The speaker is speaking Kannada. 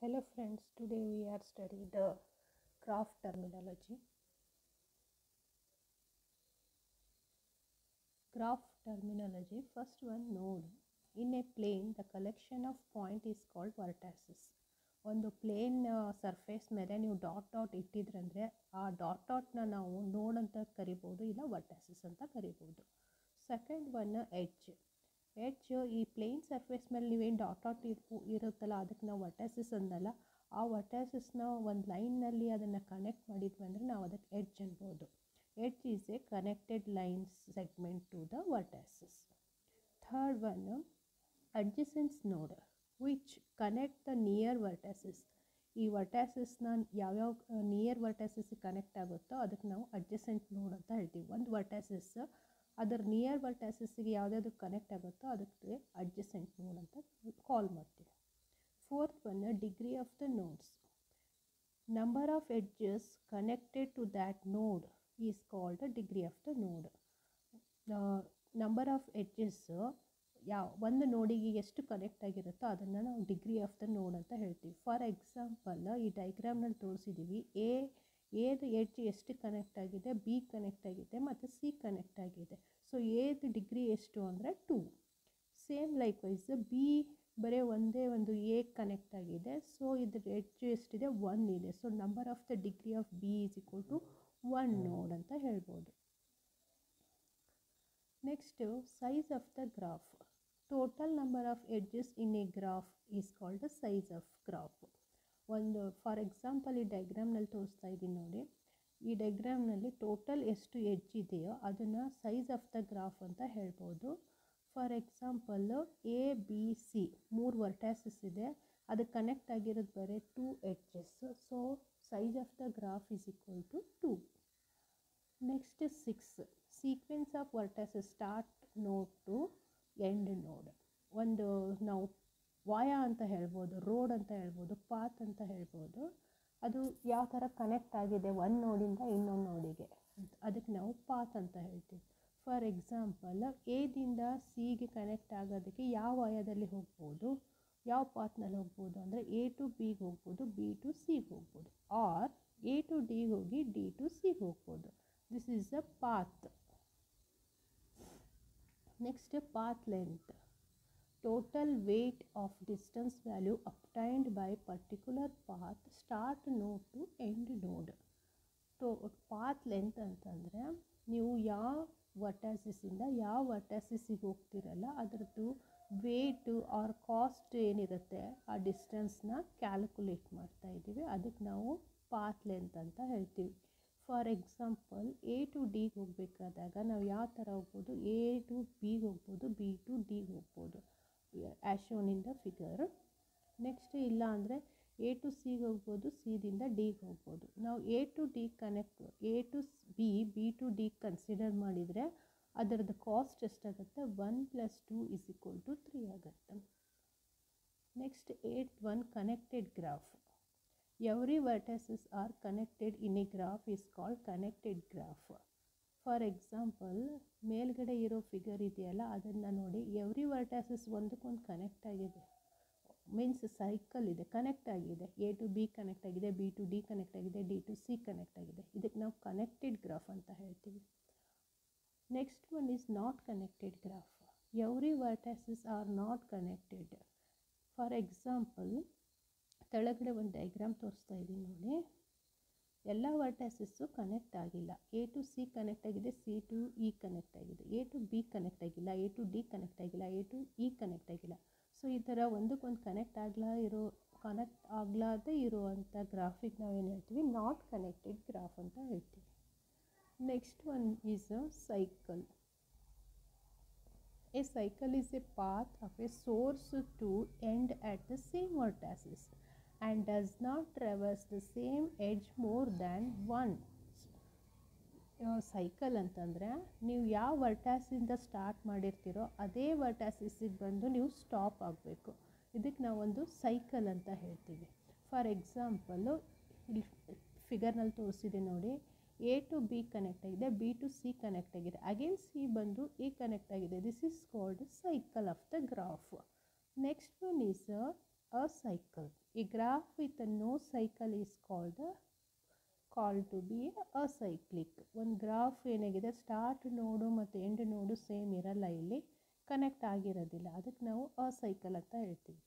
Hello friends, today we are studying the graph terminology. Graph terminology, first one node. In a plane, the collection of points is called vertices. ಒಂದು ಪ್ಲೇನ್ ಸರ್ಫೇಸ್ ಮೇಲೆ ನೀವು ಡಾಟ್ ಇಟ್ಟಿದ್ರಂದರೆ ಆ ಡಾಟ್ನ ನಾವು ನೋಡ್ ಅಂತ ಕರಿಬೋದು, ಇಲ್ಲ ವರ್ಟೈಸಸ್ ಅಂತ ಕರಿಬೋದು. Second one edge. ಈ ಪ್ಲೇನ್ ಸರ್ಫೇಸ್ ಮೇಲೆ ನೀವೇನು ಡಾಟ್ ಇರುತ್ತಲ್ಲ ಅದಕ್ಕೆ ನಾವು ವರ್ಟೈಸಸ್ ಅನ್ನಲ್ಲ. ಆ ವರ್ಟೈಸಸ್ನ ಒಂದು ಲೈನ್ನಲ್ಲಿ ಅದನ್ನು ಕನೆಕ್ಟ್ ಮಾಡಿದ್ವಿ ಅಂದರೆ ನಾವು ಅದಕ್ಕೆ ಎಡ್ಜ್ ಅನ್ಬೋದು. Edge is a connected line segment to the vertices. Third one adjacency node which connect the near vertices. ಈ ವರ್ಟೈಸಸ್ನ ಯಾವ್ಯಾವ ನಿಯರ್ ವರ್ಟೈಸಸ್ಗೆ ಕನೆಕ್ಟ್ ಆಗುತ್ತೋ ಅದಕ್ಕೆ ನಾವು ಅಡ್ಜಸೆಂಟ್ ನೋಡ್ ಅಂತ ಹೇಳ್ತೀವಿ. ಒಂದು ವರ್ಟೈಸಸ್ ಅದರ ನಿಯರ್ ವರ್ಟೈಸಸ್ಗೆ ಯಾವುದ್ಯಾವುದು ಕನೆಕ್ಟ್ ಆಗುತ್ತೋ ಅದಕ್ಕೆ ಅಡ್ಜಸೆಂಟ್ ನೋಡ್ ಅಂತ ಕಾಲ್ ಮಾಡ್ತೀವಿ. Fourth one degree of the nodes. Number of edges connected to that node is called degree of the node. Number of edges ಒಂದು ನೋಡಿಗೆ ಎಷ್ಟು ಕನೆಕ್ಟ್ ಆಗಿರುತ್ತೋ ಅದನ್ನು ನಾವು ಡಿಗ್ರಿ ಆಫ್ ದ ನೋಡ್ ಅಂತ ಹೇಳ್ತೀವಿ. ಫಾರ್ ಎಕ್ಸಾಂಪಲ್ ಈ ಡೈಗ್ರಾಮ್ನಲ್ಲಿ ತೋರಿಸಿದ್ದೀವಿ. ಎದು ಎಡ್ಜ್ ಎಷ್ಟು ಕನೆಕ್ಟ್ ಆಗಿದೆ, ಬಿ ಕನೆಕ್ಟ್ ಆಗಿದೆ ಮತ್ತು ಸಿ ಕನೆಕ್ಟ್ ಆಗಿದೆ. ಸೊ ಎದು ಡಿಗ್ರಿ ಎಷ್ಟು ಅಂದರೆ 2. ಸೇಮ್ ಲೈಕ್ ವೈಸ್ ಬಿ ಬರೀ ಒಂದೇ ಒಂದು ಎ ಕನೆಕ್ಟ್ ಆಗಿದೆ. ಸೊ ಇದ್ರ ಎಡ್ಜ್ ಎಷ್ಟಿದೆ, 1 ಇದೆ. So number of the degree of B is equal to 1 node ಅಂತ ಹೇಳ್ಬೋದು. Next size of the graph. Total number of edges in a graph is called the size of graph. ಒಂದು ಫಾರ್ ಎಕ್ಸಾಂಪಲ್ ಈ ಡೈಗ್ರಾಮ್ನಲ್ಲಿ ತೋರಿಸ್ತಾ ಇದ್ದೀನಿ ನೋಡಿ. ಈ ಡೈಗ್ರಾಮ್ನಲ್ಲಿ ಟೋಟಲ್ ಎಷ್ಟು ಎಡ್ಜ್ ಇದೆಯೋ ಅದನ್ನು ಸೈಜ್ ಆಫ್ ದ ಗ್ರಾಫ್ ಅಂತ ಹೇಳ್ಬೋದು. For example A B C 3 vertices ಇದೆ, ಅದು ಕನೆಕ್ಟ್ ಆಗಿರೋದು ಬರೀ 2 edges. So size of the graph is equal to 2. Next 6 sequence of vertices start node to end node. ಒಂದು ನಾವು ವಾಯಾ ಅಂತ ಹೇಳ್ಬೋದು, ರೋಡ್ ಅಂತ ಹೇಳ್ಬೋದು, ಪಾತ್ ಅಂತ ಹೇಳ್ಬೋದು. ಅದು ಯಾವ ಥರ ಕನೆಕ್ಟ್ ಆಗಿದೆ ಒಂದು ನೋಡಿಂದ ಇನ್ನೊಂದು ನೋಡಿಗೆ, ಅದಕ್ಕೆ ನಾವು ಪಾತ್ ಅಂತ ಹೇಳ್ತೀವಿ. ಫಾರ್ ಎಕ್ಸಾಂಪಲ್ ಎದಿಂದ ಸಿಗೆ ಕನೆಕ್ಟ್ ಆಗೋದಕ್ಕೆ ಯಾವ ವಾಯಾದಲ್ಲಿ ಹೋಗ್ಬೋದು, ಯಾವ ಪಾತ್ನಲ್ಲಿ ಹೋಗ್ಬೋದು ಅಂದರೆ ಎ ಟು ಬಿಗೆ ಹೋಗ್ಬೋದು, ಬಿ ಟು ಸಿಗೆ ಹೋಗ್ಬೋದು, ಆರ್ ಎ ಟು ಡಿಗೆ ಹೋಗಿ ಡಿ ಟು ಸಿಗೆ ಹೋಗ್ಬೋದು. This is the path. Next path length. Total weight of distance value obtained by particular path start node to end node. Path length ಅಂತಂದರೆ ನೀವು ಯಾವ ವರ್ಟೈಸಸ್ಸಿಂದ ಯಾವ ವರ್ಟೈಸಸ್ಸಿಗೆ ಹೋಗ್ತಿರಲ್ಲ ಅದರದ್ದು ವೇಟು ಆರ್ ಕಾಸ್ಟ್ ಏನಿರುತ್ತೆ ಆ ಡಿಸ್ಟೆನ್ಸ್ನ ಕ್ಯಾಲ್ಕುಲೇಟ್ ಮಾಡ್ತಾ ಇದ್ದೀವಿ. ಅದಕ್ಕೆ ನಾವು ಪಾತ್ ಲೆಂತ್ ಅಂತ ಹೇಳ್ತೀವಿ. ಫಾರ್ ಎಕ್ಸಾಂಪಲ್ ಎ ಟು ಡಿಗೆ ಹೋಗಬೇಕಾದಾಗ ನಾವು ಯಾವ ಥರ ಹೋಗ್ಬೋದು, ಎ ಟು ಬಿಗೆ ಹೋಗ್ಬೋದು, ಬಿ ಟು ಡಿಗೆ ಹೋಗ್ಬೋದು as shown in the figure. Next ಇಲ್ಲ ಅಂದರೆ ಎ ಟು ಸಿಗೆ ಹೋಗ್ಬೋದು, ಸಿದಿಂದ ಡಿಗೆ ಹೋಗ್ಬೋದು. ನಾವು A to D connect A to B, B to D consider ಮಾಡಿದರೆ ಅದರದ್ದು ಕಾಸ್ಟ್ ಎಷ್ಟಾಗುತ್ತೆ, 1 + 2 = 3 ಆಗುತ್ತೆ. Next 8th one connected graph. Every vertices are connected in a graph is called connected graph. For example ಮೇಲ್ಗಡೆ ಇರೋ ಫಿಗರ್ ಇದೆಯಲ್ಲ ಅದನ್ನು ನೋಡಿ. ಎವ್ರಿ ವರ್ಟೈಸಸ್ ಒಂದಕ್ಕೊಂದು ಕನೆಕ್ಟ್ ಆಗಿದೆ, ಮೀನ್ಸ್ ಸೈಕಲ್ ಇದೆ, ಕನೆಕ್ಟ್ ಆಗಿದೆ. ಎ ಟು ಬಿ ಕನೆಕ್ಟ್ ಆಗಿದೆ, ಬಿ ಟು ಡಿ ಕನೆಕ್ಟ್ ಆಗಿದೆ, ಡಿ ಟು ಸಿ ಕನೆಕ್ಟ್ ಆಗಿದೆ. ಇದಕ್ಕೆ ನಾವು ಕನೆಕ್ಟೆಡ್ ಗ್ರಾಫ್ ಅಂತ ಹೇಳ್ತೀವಿ. Next one is not connected graph. Every vertices are not connected. For example ಕೆಳಗಡೆ ಒಂದು ಡೈಗ್ರಾಮ್ ತೋರಿಸ್ತಾ ಇದ್ದೀನಿ ನೋಡಿ. ಎಲ್ಲ ವರ್ಟೈಸಸ್ಸು ಕನೆಕ್ಟ್ ಆಗಿಲ್ಲ. ಎ ಟು ಸಿ ಕನೆಕ್ಟ್ ಆಗಿದೆ, ಸಿ ಟು ಇ ಕನೆಕ್ಟ್ ಆಗಿದೆ, ಎ ಟು ಬಿ ಕನೆಕ್ಟ್ ಆಗಿಲ್ಲ, ಎ ಟು ಡಿ ಕನೆಕ್ಟ್ ಆಗಿಲ್ಲ, ಎ ಟು ಇ ಕನೆಕ್ಟ್ ಆಗಿಲ್ಲ. ಸೊ ಈ ಥರ ಒಂದಕ್ಕೊಂದು ಕನೆಕ್ಟ್ ಆಗಲಾರ್ದೇ ಇರುವಂಥ ಗ್ರಾಫಿಗೆ ನಾವೇನು ಹೇಳ್ತೀವಿ, ನಾಟ್ ಕನೆಕ್ಟೆಡ್ ಗ್ರಾಫ್ ಅಂತ ಹೇಳ್ತೀವಿ. Next one is a cycle. A cycle is a path of a source to end at the same vertices and does not traverse the same edge more than once. Cycle ಅಂತಂದರೆ ನೀವು ಯಾವ ವರ್ಟೈಸಿಂದ ಸ್ಟಾರ್ಟ್ ಮಾಡಿರ್ತೀರೋ ಅದೇ ವರ್ಟೈಸಿಗೆ ಬಂದು ನೀವು ಸ್ಟಾಪ್ ಆಗಬೇಕು. ಇದಕ್ಕೆ ನಾವೊಂದು ಸೈಕಲ್ ಅಂತ ಹೇಳ್ತೀವಿ. ಫಾರ್ ಎಕ್ಸಾಂಪಲ್ಲು ಇಲ್ಲಿ ಫಿಗರ್ನಲ್ಲಿ ತೋರಿಸಿದೆ ನೋಡಿ. ಎ ಟು ಬಿ ಕನೆಕ್ಟ್ ಆಗಿದೆ, ಬಿ ಟು ಸಿ ಕನೆಕ್ಟ್ ಆಗಿದೆ, ಅಗೇನ್ ಸಿ ಬಂದು ಎ ಕನೆಕ್ಟ್ ಆಗಿದೆ. This is called cycle of the graph. Next one is a cycle. A graph with no cycle is called to be acyclic. ಒಂದು ಗ್ರಾಫ್ ಏನಾಗಿದೆ ಸ್ಟಾರ್ಟ್ ನೋಡು ಮತ್ತು ಎಂಡ್ ನೋಡು ಸೇಮ್ ಇರಲ್ಲ, ಇಲ್ಲಿ ಕನೆಕ್ಟ್ ಆಗಿರೋದಿಲ್ಲ, ಅದಕ್ಕೆ ನಾವು ಅಸೈಕಲ್ ಅಂತ ಹೇಳ್ತೀವಿ.